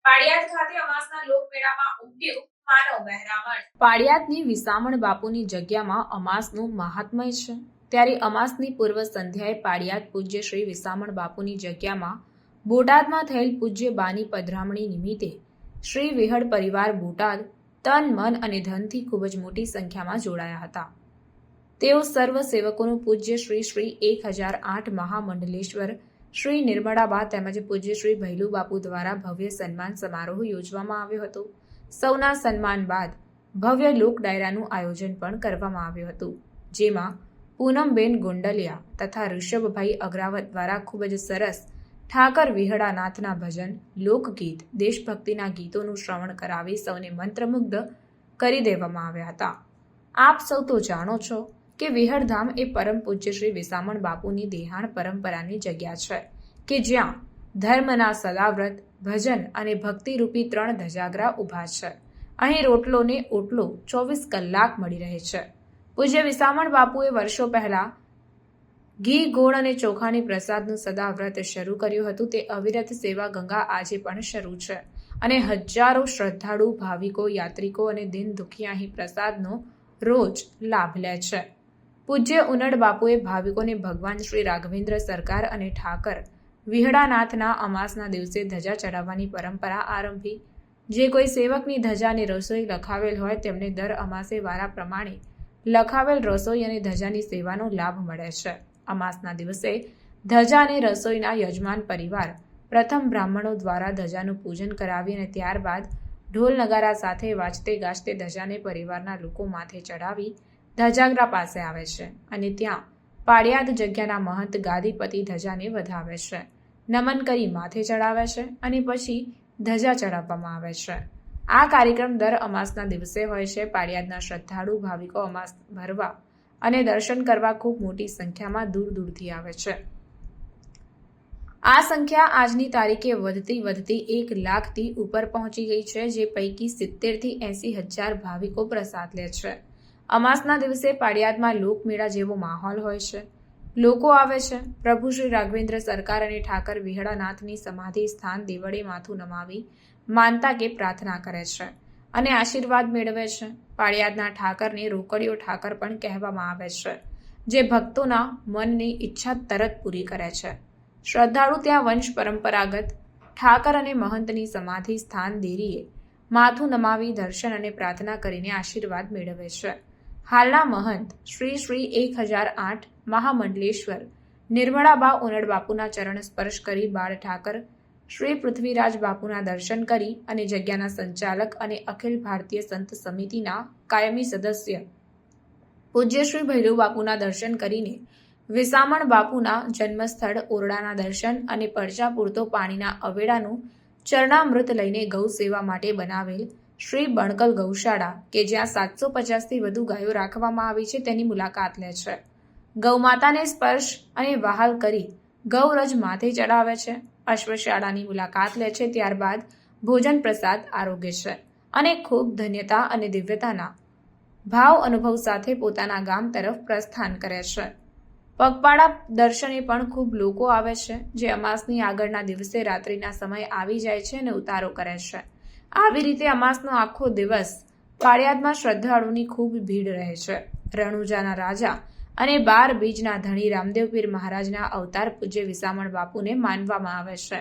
પાળિયાદ ખાતે અમાસના લોકમેળામાં ઉમટ્યું માનવ મહેરામણ। પાળિયાદની વિસામણ બાપુની જગ્યામાં અમાસનું મહાત્મય છે। ત્યારે અમાસની પૂર્વ સંધ્યાએ પાળિયાદ પૂજ્ય શ્રી વિસામણ બાપુની જગ્યામાં બોટાદમાં થયેલ પૂજ્ય બાની પધરામણી નિમિત્તે શ્રી વિહળ પરિવાર બોટાદ તન મન અને ધનથી ખૂબ જ મોટી સંખ્યામાં જોડાયા હતા। તેઓ સર્વ સેવકોનું પૂજ્ય શ્રી શ્રી 1008 મહામંડલેશ્વર શ્રી નિર્મળાબા તેમજ પૂજ્ય શ્રી ભૈલુ બાપુ દ્વારા ભવ્ય સન્માન સમારોહ યોજવામાં આવ્યો હતો। સૌના સન્માન બાદ ભવ્ય લોક ડાયરાનું આયોજન પણ કરવામાં આવ્યું હતું, જેમાં પૂનમબેન ગોંડલિયા તથા ઋષભભાઈ અગ્રાવત દ્વારા ખૂબ જ સરસ ઠાકર વિહળાનાથના ભજન, લોકગીત, દેશભક્તિના ગીતોનું શ્રવણ કરાવી સૌને મંત્રમુગ્ધ કરી દેવામાં આવ્યા હતા। આપ સૌ તો જાણો છો કે વિહળધામ એ પરમ પૂજ્ય શ્રી વિસામણ બાપુની દેહાણ પરંપરાની જગ્યા છે કે જ્યાં ધર્મના સદાવ્રત, ભજન અને ભક્તિરૂપી 3 ધજાગરા ઊભા છે। અહીં રોટલો ને ઓટલો 24 કલાક મળી રહે છે। પૂજ્ય વિસામણ બાપુએ વર્ષો પહેલા ઘી, ગોળ અને ચોખાની પ્રસાદનું સદાવ્રત શરૂ કર્યું હતું। તે અવિરત સેવા ગંગા આજે પણ શરૂ છે અને હજારો શ્રદ્ધાળુ, ભાવિકો, યાત્રિકો અને દિન દુખિયા અહીં પ્રસાદનો રોજ લાભ લે છે। પૂજ્ય ઉનડ બાપુએ ભાવિકોને ભગવાન શ્રી રાઘવેન્દ્ર સરકાર અને ઠાકર વિહળાનાથના અમાસના દિવસે ધજા ચડાવવાની પરંપરા આરંભી। જે કોઈ સેવકની ધજાની રસોઈ લખાવેલ હોય તેમને દર અમાસે વારા પ્રમાણે લખાવેલ રસોઈ અને ધજાની સેવાનો લાભ મળે છે। અમાસના દિવસે ધજા અને રસોઈના યજમાન પરિવાર પ્રથમ બ્રાહ્મણો દ્વારા ધજાનું પૂજન કરાવી અને ત્યારબાદ ઢોલ નગારા સાથે વાજતે ગાજતે ધજાને પરિવારના લોકો માથે ચડાવી ધજાગરા પાસે આવે છે અને ત્યાં પાળિયાદ જગ્યાના મહંત ગાદીપતિ ધજાને વધાવે છે, નમન કરી માથે ચડાવે છે અને પછી ધજા ચડાવવામાં આવે છે। આ કાર્યક્રમ દર અમાસના દિવસે હોય છે। પાળિયાદના શ્રદ્ધાળુ ભાવિકો અમાસ ભરવા અને દર્શન કરવા ખૂબ મોટી સંખ્યામાં દૂર દૂરથી આવે છે। આ સંખ્યા આજની તારીખે વધતી 1 લાખથી ઉપર પહોંચી ગઈ છે, જે પૈકી 70 થી 80 હજાર ભાવિકો પ્રસાદ લે છે। અમાસના દિવસે પાળિયાદમાં લોકમેળા જેવો માહોલ હોય છે। લોકો આવે છે, પ્રભુ શ્રી રાઘવેન્દ્ર સરકાર અને ઠાકર વિહળાનાથની સમાધિ સ્થાન દેવળે માથું નમાવી માનતા કે પ્રાર્થના કરે છે અને આશીર્વાદ મેળવે છે। પાળિયાદના ઠાકરને રોકડિયો ઠાકર પણ કહેવામાં આવે છે, જે ભક્તોના મનની ઈચ્છા તરત પૂરી કરે છે। શ્રદ્ધાળુ ત્યાં વંશ પરંપરાગત ઠાકર અને મહંતની સમાધિ સ્થાન દેરીએ માથું નમાવી દર્શન અને પ્રાર્થના કરીને આશીર્વાદ મેળવે છે। હાલના મહંત શ્રી શ્રી 1008 મહામંડલેશ્વર નિર્મળાબા ઉનડ બાપુના ચરણ સ્પર્શ કરી બાળ ઠાકર શ્રી પૃથ્વીરાજ બાપુના દર્શન કરી અને જગ્યાના સંચાલક અને અખિલ ભારતીય સંત સમિતિના કાયમી સદસ્ય પૂજ્ય શ્રી ભૈરવ બાપુના દર્શન કરીને વિસામણ બાપુના જન્મસ્થળ ઓરડાના દર્શન અને પરચા પૂરતો પાણીના અવેડાનું ચરણામૃત લઈને ગૌ સેવા માટે બનાવેલ શ્રી બણકલ ગૌશાળા કે જ્યાં 750થી વધુ ગાયો રાખવામાં આવી છે તેની મુલાકાત લે છે। ગૌમાતાને સ્પર્શ અને વહાલ કરી ગૌરજ માથે ચડાવે છે। અશ્વશાળાની મુલાકાત લે છે, ત્યારબાદ ભોજન પ્રસાદ આરોગે છે અને ખૂબ ધન્યતા અને દિવ્યતાના ભાવ અનુભવ સાથે પોતાના ગામ તરફ પ્રસ્થાન કરે છે। પગપાળા દર્શને પણ ખૂબ લોકો આવે છે, જે અમાસની આગળના દિવસે રાત્રિના સમયે આવી જાય છે અને ઉતારો કરે છે। આવી રીતે અમાસનો આખો દિવસ પાળિયાદમાં શ્રદ્ધાળુની ખૂબ ભીડ રહે છે। રણુજાના રાજા અને 12 બીજના ધણી રામદેવ પીર મહારાજના અવતાર પૂજ્ય વિસામણ બાપુને માનવામાં આવે છે।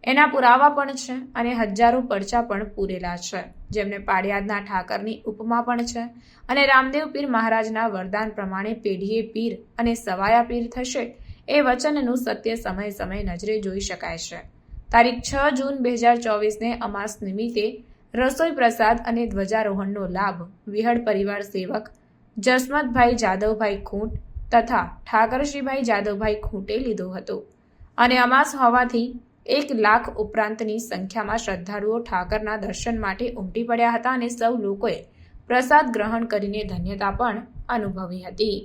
એના પુરાવા પણ છે અને હજારો પરચા પણ પૂરેલા છે, જેમને પાળિયાદના ઠાકરની ઉપમા પણ છે અને રામદેવ પીર મહારાજના વરદાન પ્રમાણે પેઢીએ પીર અને સવાયા પીર થશે એ વચનનું સત્ય સમય નજરે જોઈ શકાય છે। તારીખ 6 જૂન 2024ને અમાસ નિમિત્તે રસોઈ પ્રસાદ અને ધ્વજારોહણનો લાભ વિહળ પરિવાર સેવક જસમતભાઈ જાદવભાઈ ખૂંટ તથા ઠાકરશ્રીભાઈ જાદવભાઈ ખૂંટે લીધો હતો અને અમાસ હોવાથી 1 લાખ ઉપરાંતની સંખ્યામાં શ્રદ્ધાળુઓ ઠાકરના દર્શન માટે ઉમટી પડ્યા હતા અને સૌ લોકોએ પ્રસાદ ગ્રહણ કરીને ધન્યતા પણ અનુભવી હતી।